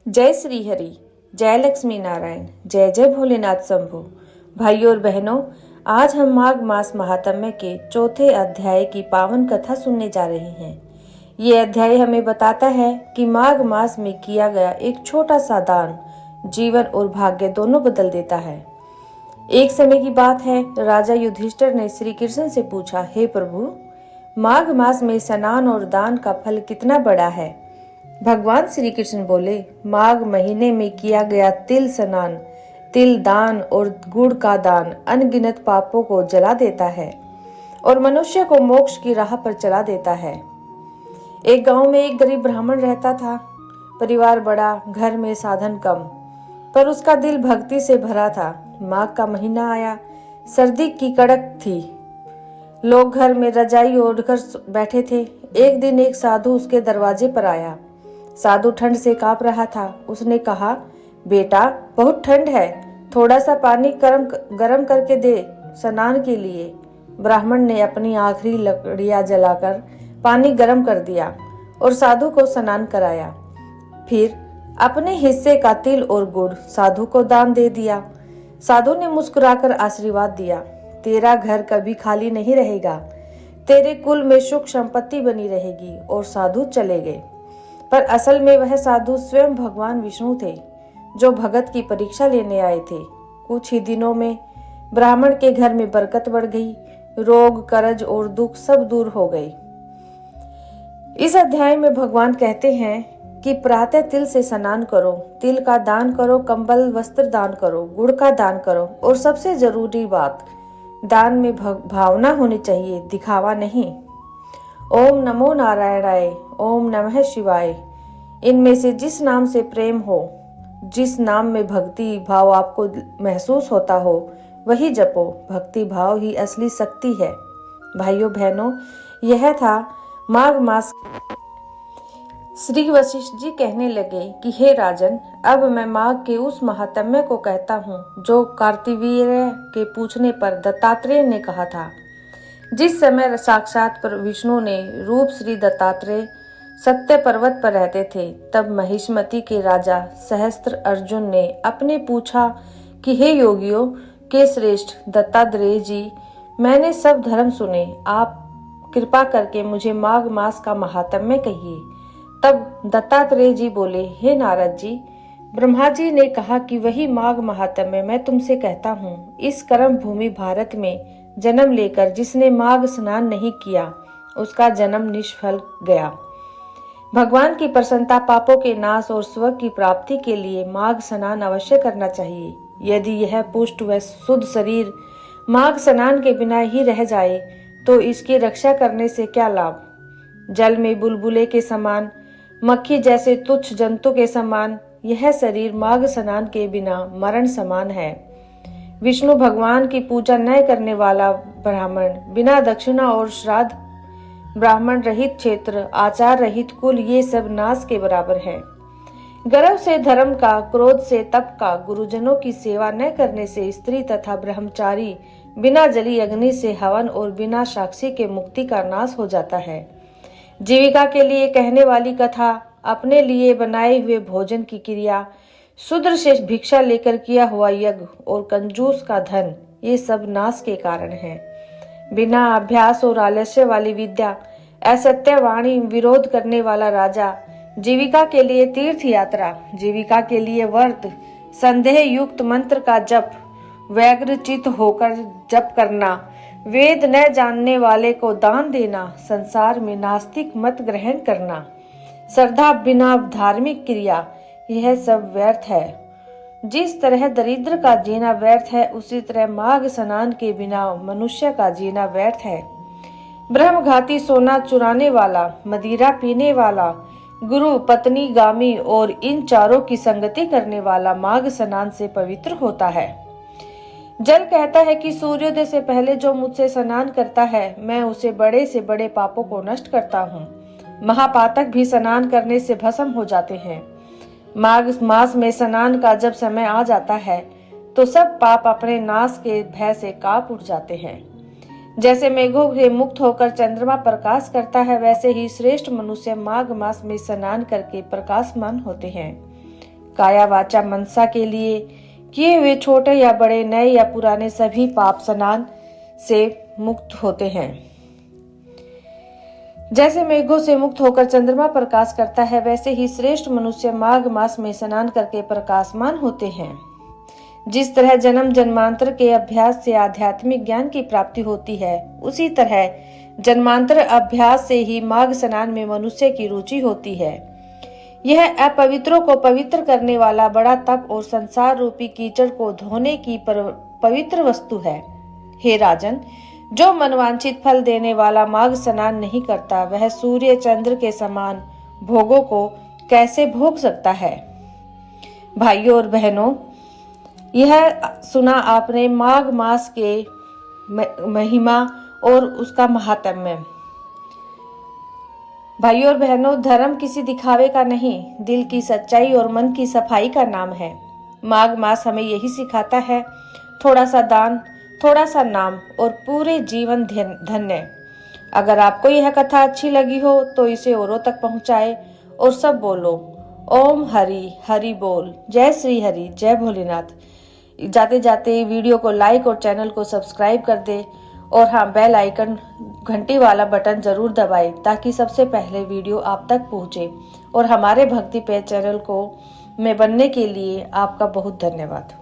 जय श्री हरि, जय लक्ष्मी नारायण, जय जय भोलेनाथ शंभु। भाइयों और बहनों, आज हम माघ मास महात्म्य के चौथे अध्याय की पावन कथा सुनने जा रहे हैं। ये अध्याय हमें बताता है कि माघ मास में किया गया एक छोटा सा दान जीवन और भाग्य दोनों बदल देता है। एक समय की बात है, राजा युधिष्ठिर ने श्री कृष्ण से पूछा, हे प्रभु, माघ मास में स्नान और दान का फल कितना बड़ा है? भगवान श्री कृष्ण बोले, माघ महीने में किया गया तिल स्नान, तिल दान और गुड़ का दान अनगिनत पापों को जला देता है और मनुष्य को मोक्ष की राह पर चला देता है। एक गांव में एक गरीब ब्राह्मण रहता था। परिवार बड़ा, घर में साधन कम, पर उसका दिल भक्ति से भरा था। माघ का महीना आया, सर्दी की कड़क थी। लोग घर में रजाई ओढ़कर बैठे थे। एक दिन एक साधु उसके दरवाजे पर आया। साधु ठंड से कांप रहा था। उसने कहा, बेटा, बहुत ठंड है, थोड़ा सा पानी गरम करके दे स्नान के लिए। ब्राह्मण ने अपनी आखिरी लकड़ियां जलाकर पानी गरम कर दिया और साधु को स्नान कराया। फिर अपने हिस्से का तिल और गुड़ साधु को दान दे दिया। साधु ने मुस्कुराकर आशीर्वाद दिया, तेरा घर कभी खाली नहीं रहेगा, तेरे कुल में सुख संपत्ति बनी रहेगी। और साधु चले गए। पर असल में वह साधु स्वयं भगवान विष्णु थे, जो भगत की परीक्षा लेने आए थे। कुछ ही दिनों में ब्राह्मण के घर में बरकत बढ़ गई। रोग, कर्ज और दुख सब दूर हो गए। इस अध्याय में भगवान कहते हैं कि प्रातः तिल से स्नान करो, तिल का दान करो, कंबल वस्त्र दान करो, गुड़ का दान करो और सबसे जरूरी बात, दान में भावना होनी चाहिए, दिखावा नहीं। ओम नमो नारायणाय, ओम नमः शिवाय, इनमें से जिस नाम से प्रेम हो, जिस नाम में भक्ति भाव आपको महसूस होता हो, वही जपो। भक्ति भाव ही असली शक्ति है। भाइयों बहनों, यह था माघ मास। श्री वशिष्ठ जी कहने लगे कि हे राजन, अब मैं माघ के उस महात्म्य को कहता हूँ जो कार्तिवीर्य के पूछने पर दत्तात्रेय ने कहा था। जिस समय साक्षात पर विष्णु ने रूप श्री दत्तात्रेय सत्य पर्वत पर रहते थे, तब महिष्मति के राजा सहस्त्र अर्जुन ने अपने पूछा कि हे योगियों के श्रेष्ठ दत्तात्रेय जी, मैंने सब धर्म सुने, आप कृपा करके मुझे माघ मास का महात्म्य कहिए। तब दत्तात्रेय जी बोले, हे नारद जी, ब्रह्मा जी ने कहा कि वही माघ महात्म्य मैं तुमसे कहता हूँ। इस कर्म भूमि भारत में जन्म लेकर जिसने माघ स्नान नहीं किया, उसका जन्म निष्फल गया। भगवान की प्रसन्नता, पापों के नाश और स्वर्ग की प्राप्ति के लिए माघ स्नान अवश्य करना चाहिए। यदि यह पुष्ट व शुद्ध शरीर माघ स्नान के बिना ही रह जाए तो इसकी रक्षा करने से क्या लाभ? जल में बुलबुले के समान, मक्खी जैसे तुच्छ जंतु के समान यह शरीर माघ स्नान के बिना मरण समान है। विष्णु भगवान की पूजा न करने वाला ब्राह्मण, बिना दक्षिणा और श्राद्ध, ब्राह्मण रहित क्षेत्र, आचार रहित कुल, ये सब नाश के बराबर है। गर्व से धर्म का, क्रोध से तप का, गुरुजनों की सेवा न करने से स्त्री तथा ब्रह्मचारी, बिना जली अग्नि से हवन और बिना साक्षी के मुक्ति का नाश हो जाता है। जीविका के लिए कहने वाली कथा, अपने लिए बनाए हुए भोजन की क्रिया, शूद्र से भिक्षा लेकर किया हुआ यज्ञ और कंजूस का धन, ये सब नाश के कारण हैं। बिना अभ्यास और आलस्य वाली विद्या, असत्य वाणी, विरोध करने वाला राजा, जीविका के लिए तीर्थ यात्रा, जीविका के लिए व्रत, संदेह युक्त मंत्र का जप, व्यग्र चित्त होकर जप करना, वेद न जानने वाले को दान देना, संसार में नास्तिक मत ग्रहण करना, श्रद्धा बिना धार्मिक क्रिया, यह सब व्यर्थ है। जिस तरह दरिद्र का जीना व्यर्थ है, उसी तरह माघ स्नान के बिना मनुष्य का जीना व्यर्थ है। ब्रह्मघाती, सोना चुराने वाला, मदिरा पीने वाला, गुरु पत्नी गामी और इन चारों की संगति करने वाला माघ स्नान से पवित्र होता है। जल कहता है कि सूर्योदय से पहले जो मुझसे स्नान करता है, मैं उसे बड़े से बड़े पापों को नष्ट करता हूँ। महापातक भी स्नान करने से भस्म हो जाते हैं। माघ मास में स्नान का जब समय आ जाता है तो सब पाप अपने नाश के भय से कांप उठ जाते हैं। जैसे मेघों से मुक्त होकर चंद्रमा प्रकाश करता है, वैसे ही श्रेष्ठ मनुष्य माघ मास में स्नान करके प्रकाशमान होते हैं। काया वाचा मनसा के लिए किए हुए छोटे या बड़े, नए या पुराने सभी पाप स्नान से मुक्त होते हैं। जैसे मेघों से मुक्त होकर चंद्रमा प्रकाश करता है, वैसे ही श्रेष्ठ मनुष्य माघ मास में स्नान करके प्रकाशमान होते हैं। जिस तरह जन्म जन्मांतर के अभ्यास से आध्यात्मिक ज्ञान की प्राप्ति होती है, उसी तरह जन्मांतर अभ्यास से ही माघ स्नान में मनुष्य की रुचि होती है। यह अपवित्रों को पवित्र करने वाला बड़ा तप और संसार रूपी कीचड़ को धोने की पवित्र वस्तु है। हे राजन, जो मनवांछित फल देने वाला माघ स्नान नहीं करता, वह सूर्य चंद्र के समान भोगों को कैसे भोग सकता है। भाइयों और बहनों, यह सुना आपने माघ मास के महिमा और उसका महात्म्य। भाइयों और बहनों, धर्म किसी दिखावे का नहीं, दिल की सच्चाई और मन की सफाई का नाम है। माघ मास हमें यही सिखाता है, थोड़ा सा दान, थोड़ा सा नाम और पूरे जीवन धन्य। अगर आपको यह कथा अच्छी लगी हो तो इसे औरों तक पहुंचाए और सब बोलो ओम हरि हरि बोल, जय श्री हरि, जय भोलेनाथ। जाते जाते वीडियो को लाइक और चैनल को सब्सक्राइब कर दे और हाँ, बेल आइकन घंटी वाला बटन जरूर दबाएं ताकि सबसे पहले वीडियो आप तक पहुंचे। और हमारे भक्ति पेज चैनल को में बनने के लिए आपका बहुत धन्यवाद।